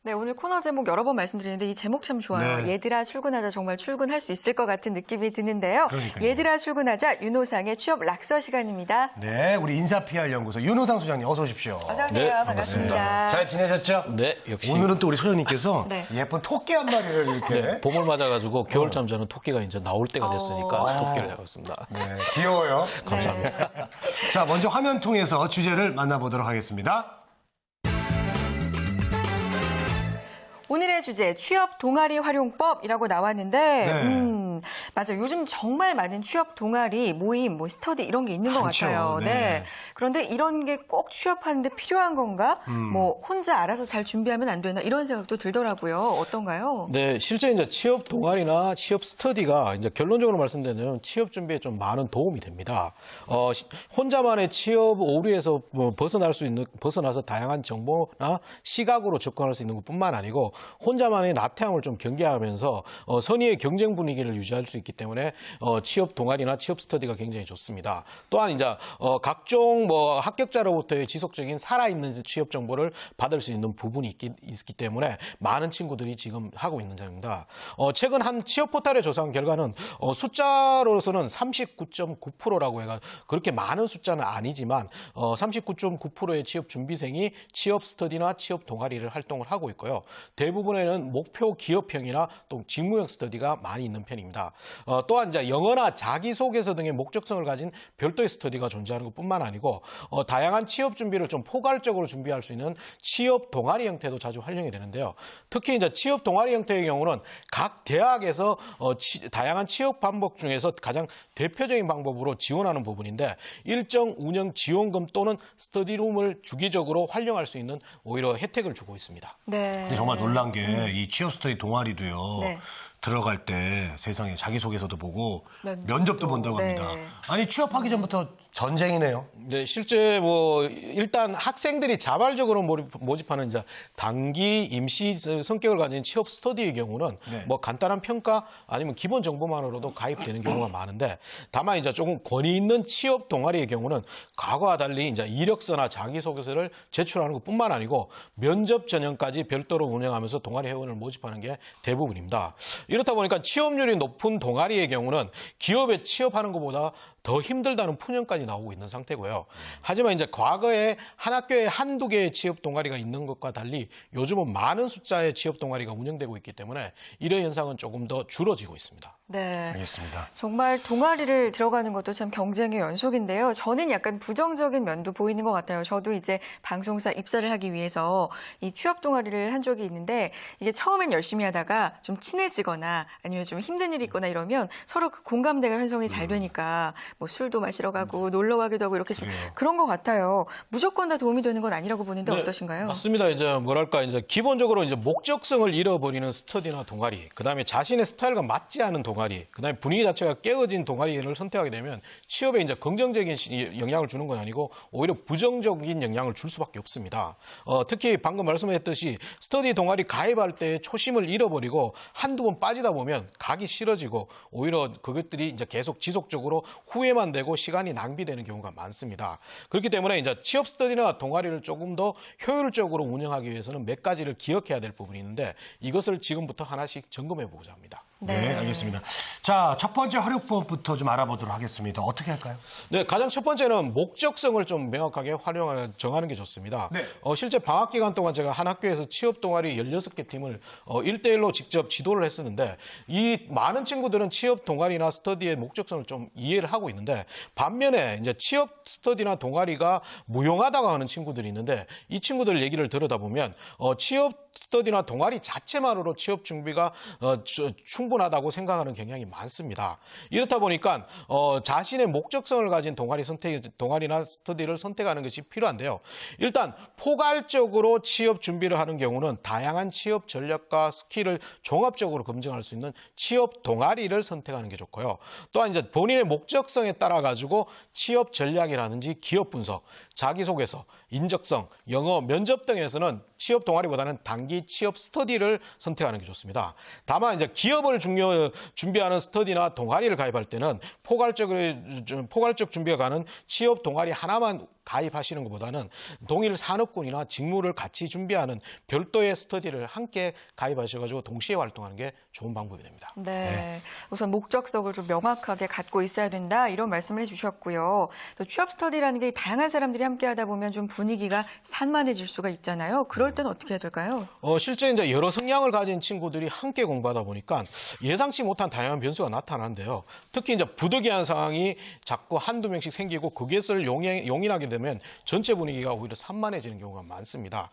네, 오늘 코너 제목 여러 번 말씀드리는데 이 제목 참 좋아요. 네. 얘들아 출근하자 정말 출근할 수 있을 것 같은 느낌이 드는데요. 그러니까요. 얘들아 출근하자 윤호상의 취업 낙서 시간입니다. 네, 우리 인사-PR 연구소 윤호상 소장님 어서 오십시오. 어서 오세요. 네, 반갑습니다. 잘 지내셨죠? 네, 역시. 오늘은 또 우리 소장님께서 네. 예쁜 토끼 한 마리를 이렇게 네, 봄을 맞아가지고 겨울잠 자는 토끼가 이제 나올 때가 됐으니까 토끼를 잡았습니다. 네, 귀여워요. 감사합니다. 자, 먼저 화면 통해서 주제를 만나보도록 하겠습니다. 오늘의 주제 취업 동아리 활용법이라고 나왔는데 네. 맞아. 요즘 정말 많은 취업 동아리, 모임, 스터디 이런 게 있는 것 많죠. 같아요. 네. 그런데 이런 게 꼭 취업하는데 필요한 건가? 뭐 혼자 알아서 잘 준비하면 안 되나 이런 생각도 들더라고요. 어떤가요? 네, 실제 이제 취업 동아리나 취업 스터디가 이제 결론적으로 말씀드리면 취업 준비에 좀 많은 도움이 됩니다. 혼자만의 취업 오류에서 벗어나서 다양한 정보나 시각으로 접근할 수 있는 것뿐만 아니고 혼자만의 나태함을 좀 경계하면서 선의의 경쟁 분위기를 유지할 수 있기 때문에 취업 동아리나 취업 스터디가 굉장히 좋습니다. 또한 이제 각종 합격자로부터의 지속적인 살아있는 취업 정보를 받을 수 있는 부분이 있기 때문에 많은 친구들이 지금 하고 있는 점입니다. 최근 한 취업 포털에 조사한 결과는 숫자로서는 39.9%라고 해가 그렇게 많은 숫자는 아니지만 39.9%의 취업 준비생이 취업 스터디나 취업 동아리를 활동을 하고 있고요. 대부분에는 목표 기업형이나 또 직무형 스터디가 많이 있는 편입니다. 또한 이제 영어나 자기소개서 등의 목적성을 가진 별도의 스터디가 존재하는 것뿐만 아니고 다양한 취업 준비를 좀 포괄적으로 준비할 수 있는 취업 동아리 형태도 자주 활용이 되는데요. 특히 이제 취업 동아리 형태의 경우는 각 대학에서 다양한 취업 방법 중에서 가장 대표적인 방법으로 지원하는 부분인데 일정 운영 지원금 또는 스터디룸을 주기적으로 활용할 수 있는 오히려 혜택을 주고 있습니다. 네. 근데 정말 놀란 게 이 취업 스터디 동아리도요. 네. 들어갈 때 세상에 자기소개서도 보고 면접도. 면접도 본다고 네. 합니다. 아니 취업하기 전부터 전쟁이네요. 네, 실제 일단 학생들이 자발적으로 모집하는 이제 단기 임시 성격을 가진 취업 스터디의 경우는 네. 간단한 평가 아니면 기본 정보만으로도 가입되는 경우가 많은데 다만 이제 조금 권위 있는 취업 동아리의 경우는 과거와 달리 이제 이력서나 자기소개서를 제출하는 것뿐만 아니고 면접 전형까지 별도로 운영하면서 동아리 회원을 모집하는 게 대부분입니다. 이렇다 보니까 취업률이 높은 동아리의 경우는 기업에 취업하는 것보다 더 힘들다는 푸념까지 나오고 있는 상태고요. 하지만 이제 과거에 한 학교에 한두 개의 취업 동아리가 있는 것과 달리 요즘은 많은 숫자의 취업 동아리가 운영되고 있기 때문에 이런 현상은 조금 더 줄어지고 있습니다. 네. 알겠습니다. 정말 동아리를 들어가는 것도 참 경쟁의 연속인데요. 저는 약간 부정적인 면도 보이는 것 같아요. 저도 이제 방송사 입사를 하기 위해서 이 취업 동아리를 한 적이 있는데 이게 처음엔 열심히 하다가 좀 친해지거나 아니면 좀 힘든 일이 있거나 이러면 서로 그 공감대가 형성이 잘 되니까 술도 마시러 가고 놀러 가기도 하고 이렇게 좀 그런 것 같아요. 무조건 다 도움이 되는 건 아니라고 보는데 네, 어떠신가요? 맞습니다. 이제 기본적으로 이제 목적성을 잃어버리는 스터디나 동아리, 그다음에 자신의 스타일과 맞지 않은 동아리, 그다음에 분위기 자체가 깨어진 동아리를 선택하게 되면 취업에 이제 긍정적인 영향을 주는 건 아니고 오히려 부정적인 영향을 줄 수밖에 없습니다. 특히 방금 말씀하셨듯이 스터디 동아리 가입할 때 초심을 잃어버리고 한두 번 빠지다 보면 가기 싫어지고 오히려 그것들이 이제 계속 지속적으로 후회만 되고 시간이 낭비되는 경우가 많습니다. 그렇기 때문에 이제 취업 스터디나 동아리를 조금 더 효율적으로 운영하기 위해서는 몇 가지를 기억해야 될 부분이 있는데 이것을 지금부터 하나씩 점검해 보고자 합니다. 네, 알겠습니다. 자, 첫 번째 활용법부터 좀 알아보도록 하겠습니다. 어떻게 할까요? 네, 가장 첫 번째는 목적성을 좀 명확하게 정하는 게 좋습니다. 네. 실제 방학 기간 동안 제가 한 학교에서 취업 동아리 16개 팀을 1대1로 직접 지도를 했었는데 이 많은 친구들은 취업 동아리나 스터디의 목적성을 좀 이해를 하고 있는데 반면에 이제 취업 스터디나 동아리가 무용하다고 하는 친구들이 있는데 이 친구들 얘기를 들여다보면 취업 스터디나 동아리 자체만으로 취업 준비가 충분하다고 생각하는 경향이 많습니다. 이렇다 보니까 자신의 목적성을 가진 동아리나 스터디를 선택하는 것이 필요한데요. 일단 포괄적으로 취업 준비를 하는 경우는 다양한 취업 전략과 스킬을 종합적으로 검증할 수 있는 취업 동아리를 선택하는 게 좋고요. 또한 이제 본인의 목적성에 따라 가지고 취업 전략이라든지 기업 분석, 자기소개서, 인적성, 영어, 면접 등에서는 취업 동아리보다는 단기 취업 스터디를 선택하는 게 좋습니다. 다만 이제 기업을 준비하는 스터디나 동아리를 가입할 때는 포괄적 준비가 가는 취업 동아리 하나만 가입하시는 것보다는 동일 산업군이나 직무를 같이 준비하는 별도의 스터디를 함께 가입하셔가지고 동시에 활동하는 게 좋은 방법이 됩니다. 네. 우선 목적성을 좀 명확하게 갖고 있어야 된다 이런 말씀을 해주셨고요. 또 취업 스터디라는 게 다양한 사람들이 함께 하다 보면 좀 분위기가 산만해질 수가 있잖아요. 그럴 때는 어떻게 해야 될까요? 실제 이제 여러 성향을 가진 친구들이 함께 공부하다 보니까 예상치 못한 다양한 변수가 나타나는데요. 특히 이제 부득이한 상황이 자꾸 한두 명씩 생기고 그것을 용인하게 되면 전체 분위기가 오히려 산만해지는 경우가 많습니다.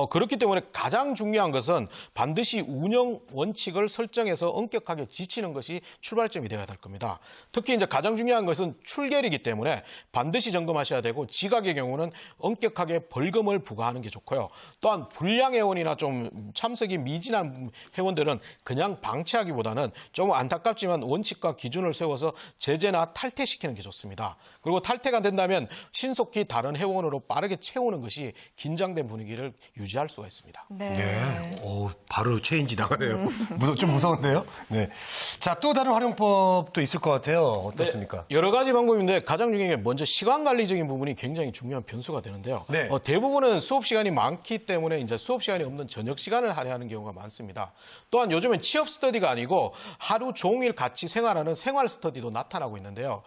그렇기 때문에 가장 중요한 것은 반드시 운영 원칙을 설정해서 엄격하게 지키는 것이 출발점이 되어야 될 겁니다. 특히 이제 가장 중요한 것은 출결이기 때문에 반드시 점검하셔야 되고 지각의 경우는 엄격하게 벌금을 부과하는 게 좋고요. 또한 불량 회원이나 좀 참석이 미진한 회원들은 그냥 방치하기보다는 좀 안타깝지만 원칙과 기준을 세워서 제재나 탈퇴시키는 게 좋습니다. 그리고 탈퇴가 된다면 신속히 다른 회원으로 빠르게 채우는 것이 긴장된 분위기를 유지할 수가 있습니다. 네. 네. 바로 체인지 나가네요. 좀 무서운데요? 네. 자, 또 다른 활용법도 있을 것 같아요. 어떻습니까? 네, 여러 가지 방법인데 가장 중요한 게 먼저 시간 관리적인 부분이 굉장히 중요한 변수가 되는데요. 네. 대부분은 수업 시간이 많기 때문에 이제 수업 시간이 없는 저녁 시간을 할애하는 경우가 많습니다. 또한 요즘엔 취업 스터디가 아니고 하루 종일 같이 생활하는 생활 스터디도 나타나고 있는데요.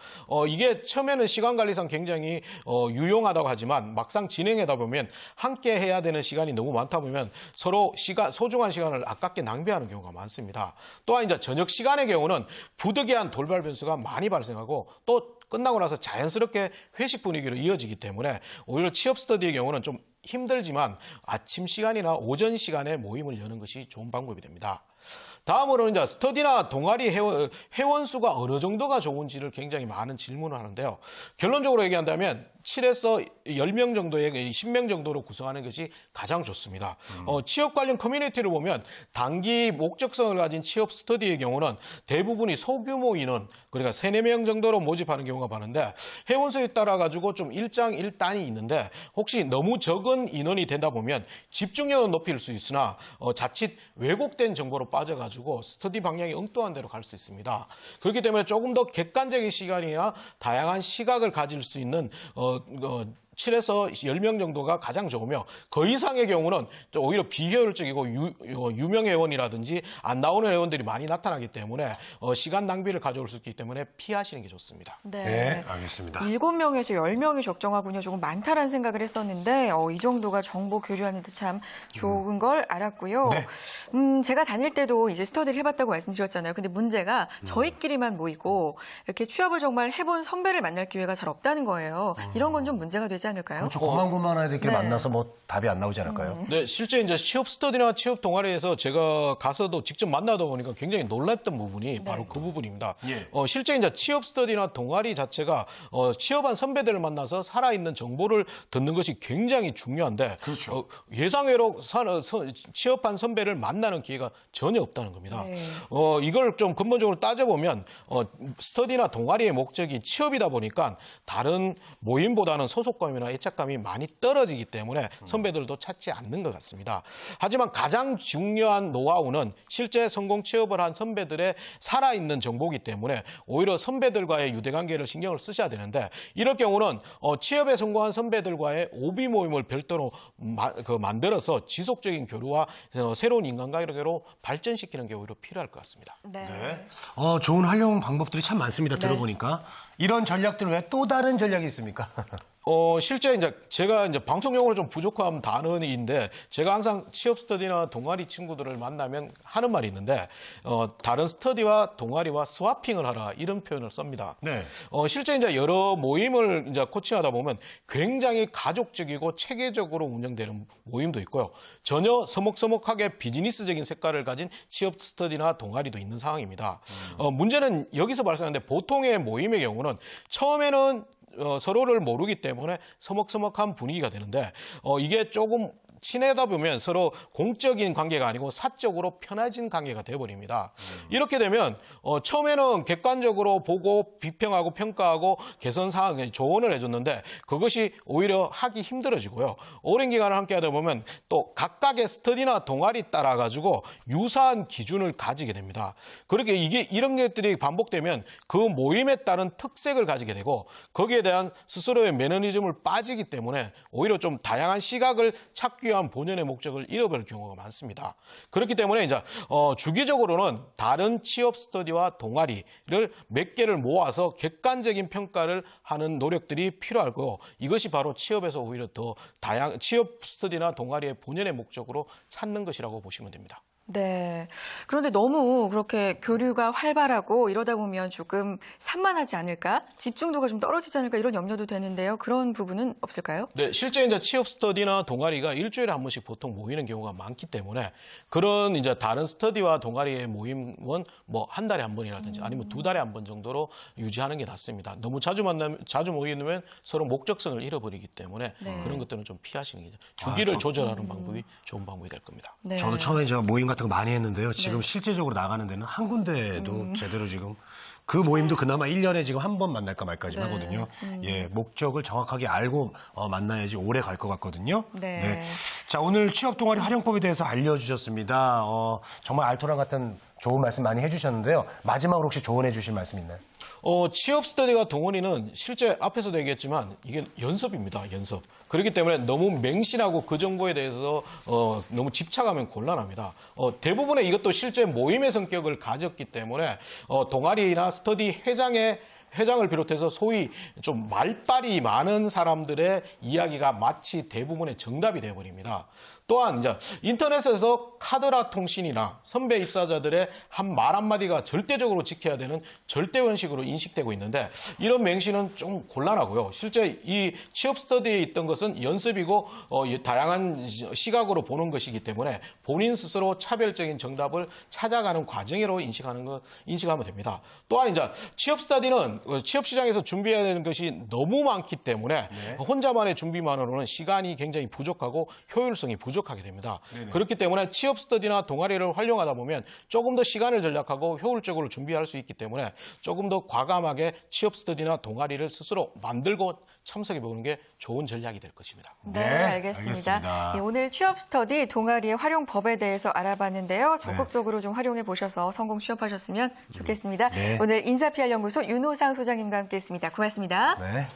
이게 처음에는 시간 관리상 굉장히 유용하다고 하지만 막상 진행하다 보면 함께 해야 되는 시간이 너무 많다 보면 서로 소중한 시간을 아깝게 낭비하는 경우가 많습니다. 또한 이제 저녁 시간의 경우는 부득이한 돌발 변수가 많이 발생하고 또 끝나고 나서 자연스럽게 회식 분위기로 이어지기 때문에 오히려 취업 스터디의 경우는 좀 힘들지만 아침 시간이나 오전 시간에 모임을 여는 것이 좋은 방법이 됩니다. 다음으로는 이제 스터디나 동아리 회원 수가 어느 정도가 좋은지를 굉장히 많은 질문을 하는데요. 결론적으로 얘기한다면 7에서 10명 정도의 10명 정도로 구성하는 것이 가장 좋습니다. 취업 관련 커뮤니티를 보면 단기 목적성을 가진 취업 스터디의 경우는 대부분이 소규모 인원, 그러니까 3, 4명 정도로 모집하는 경우가 많은데 회원 수에 따라 가지고 좀 일장일단이 있는데 혹시 너무 적은 인원이 된다 보면 집중력은 높일 수 있으나 자칫 왜곡된 정보로 빠져가지고 스터디 방향이 엉뚱한 데로 갈 수 있습니다. 그렇기 때문에 조금 더 객관적인 시간이나 다양한 시각을 가질 수 있는 7에서 10명 정도가 가장 적으며 그 이상의 경우는 오히려 비효율적이고 유명 회원이라든지 안 나오는 회원들이 많이 나타나기 때문에 시간 낭비를 가져올 수 있기 때문에 피하시는 게 좋습니다. 네, 알겠습니다. 7명에서 10명이 적정하군요. 조금 많다라는 생각을 했었는데 이 정도가 정보 교류하는 데 참 좋은 걸 알았고요. 네. 제가 다닐 때도 이제 스터디를 해봤다고 말씀드렸잖아요. 근데 문제가 저희끼리만 모이고 이렇게 취업을 정말 해본 선배를 만날 기회가 잘 없다는 거예요. 이런 건 좀 문제가 되지 않을까요? 그렇죠. 고만고만 아이들끼리 네. 만나서 뭐 답이 안 나오지 않을까요? 네, 실제 이제 취업 스터디나 취업 동아리에서 제가 가서도 직접 만나다 보니까 굉장히 놀랐던 부분이 바로 그 부분입니다. 예. 실제 이제 취업 스터디나 동아리 자체가 취업한 선배들을 만나서 살아있는 정보를 듣는 것이 굉장히 중요한데 그렇죠. 예상외로 취업한 선배를 만나는 기회가 전혀 없다는 겁니다. 네. 이걸 좀 근본적으로 따져보면 스터디나 동아리의 목적이 취업이다 보니까 다른 모임보다는 소속감이나 애착감이 많이 떨어지기 때문에 선배들도 찾지 않는 것 같습니다. 하지만 가장 중요한 노하우는 실제 성공 취업을 한 선배들의 살아있는 정보이기 때문에 오히려 선배들과의 유대관계를 신경을 쓰셔야 되는데 이럴 경우는 취업에 성공한 선배들과의 OB 모임을 별도로 만들어서 지속적인 교류와 새로운 인간관계로 발전시키는 게 오히려 필요할 것 같습니다. 네. 네. 좋은 활용 방법들이 참 많습니다. 들어보니까. 이런 전략들 외에 또 다른 전략이 있습니까? 실제 제가 방송용어로 좀 부족한 단어인데 제가 항상 취업 스터디나 동아리 친구들을 만나면 하는 말이 있는데 다른 스터디와 동아리와 스와핑을 하라 이런 표현을 씁니다. 네. 실제 여러 모임을 코칭하다 보면 굉장히 가족적이고 체계적으로 운영되는 모임도 있고요. 전혀 서먹서먹하게 비즈니스적인 색깔을 가진 취업 스터디나 동아리도 있는 상황입니다. 문제는 여기서 발생하는데 보통의 모임의 경우는 처음에는 서로를 모르기 때문에 서먹서먹한 분위기가 되는데 이게 조금 친해다 보면 서로 공적인 관계가 아니고 사적으로 편해진 관계가 되어버립니다. 이렇게 되면 처음에는 객관적으로 보고 비평하고 평가하고 개선 사항 조언을 해줬는데 그것이 오히려 하기 힘들어지고요. 오랜 기간을 함께하다 보면 또 각각의 스터디나 동아리 따라 가지고 유사한 기준을 가지게 됩니다. 그렇게 이런 것들이 반복되면 그 모임에 따른 특색을 가지게 되고 거기에 대한 스스로의 매너리즘을 빠지기 때문에 오히려 좀 다양한 시각을 찾기 위한 본연의 목적을 잃어버릴 경우가 많습니다. 그렇기 때문에 이제 주기적으로는 다른 취업 스터디와 동아리를 몇 개를 모아서 객관적인 평가를 하는 노력들이 필요하고 이것이 바로 취업에서 오히려 더 다양한 취업 스터디나 동아리의 본연의 목적으로 찾는 것이라고 보시면 됩니다. 네. 그런데 너무 그렇게 교류가 활발하고 이러다 보면 조금 산만하지 않을까? 집중도가 좀 떨어지지 않을까? 이런 염려도 되는데요. 그런 부분은 없을까요? 네, 실제 이제 취업 스터디나 동아리가 일주일에 한 번씩 보통 모이는 경우가 많기 때문에 그런 이제 다른 스터디와 동아리의 모임은 뭐 한 달에 한 번이라든지 아니면 두 달에 한 번 정도로 유지하는 게 낫습니다. 너무 자주 모이면 서로 목적성을 잃어버리기 때문에 그런 것들은 좀 피하시는 게 주기를 조절하는 방법이 좋은 방법이 될 겁니다. 네. 저도 처음에 저 모임 같은 거 많이 했는데요. 지금 실제적으로 나가는 데는 한 군데도 제대로 지금 그 모임도 그나마 1년에 지금 한 번 만날까 말까 지금 하거든요. 예, 목적을 정확하게 알고 만나야지 오래 갈 것 같거든요. 네. 자, 오늘 취업 동아리 활용법에 대해서 알려주셨습니다. 정말 알토란 같은 좋은 말씀 많이 해주셨는데요. 마지막으로 혹시 조언해 주실 말씀 있나요? 취업 스터디와 동아리는 실제 앞에서도 얘기했지만 이게 연습입니다. 연습. 그렇기 때문에 너무 맹신하고 그 정보에 대해서 너무 집착하면 곤란합니다. 대부분의 이것도 실제 모임의 성격을 가졌기 때문에 동아리나 스터디 회장을 비롯해서 소위 좀 말빨이 많은 사람들의 이야기가 마치 대부분의 정답이 되어버립니다. 또한 이제 인터넷에서 카더라 통신이나 선배 입사자들의 한 말 한마디가 절대적으로 지켜야 되는 절대원식으로 인식되고 있는데 이런 맹신은 좀 곤란하고요. 실제 이 취업 스터디에 있던 것은 연습이고 다양한 시각으로 보는 것이기 때문에 본인 스스로 차별적인 정답을 찾아가는 과정으로 인식하면 됩니다. 또한 이제 취업 스터디는 취업 시장에서 준비해야 되는 것이 너무 많기 때문에 혼자만의 준비만으로는 시간이 굉장히 부족하고 효율성이 부족하게 됩니다. 그렇기 때문에 취업 스터디나 동아리를 활용하다 보면 조금 더 시간을 절약하고 효율적으로 준비할 수 있기 때문에 조금 더 과감하게 취업 스터디나 동아리를 스스로 만들고 참석해 보는 게 좋은 전략이 될 것입니다. 네, 알겠습니다. 예, 오늘 취업 스터디 동아리의 활용법에 대해서 알아봤는데요. 적극적으로 좀 활용해 보셔서 성공 취업하셨으면 좋겠습니다. 오늘 인사PR 연구소 윤호상 소장님과 함께했습니다. 고맙습니다. 네.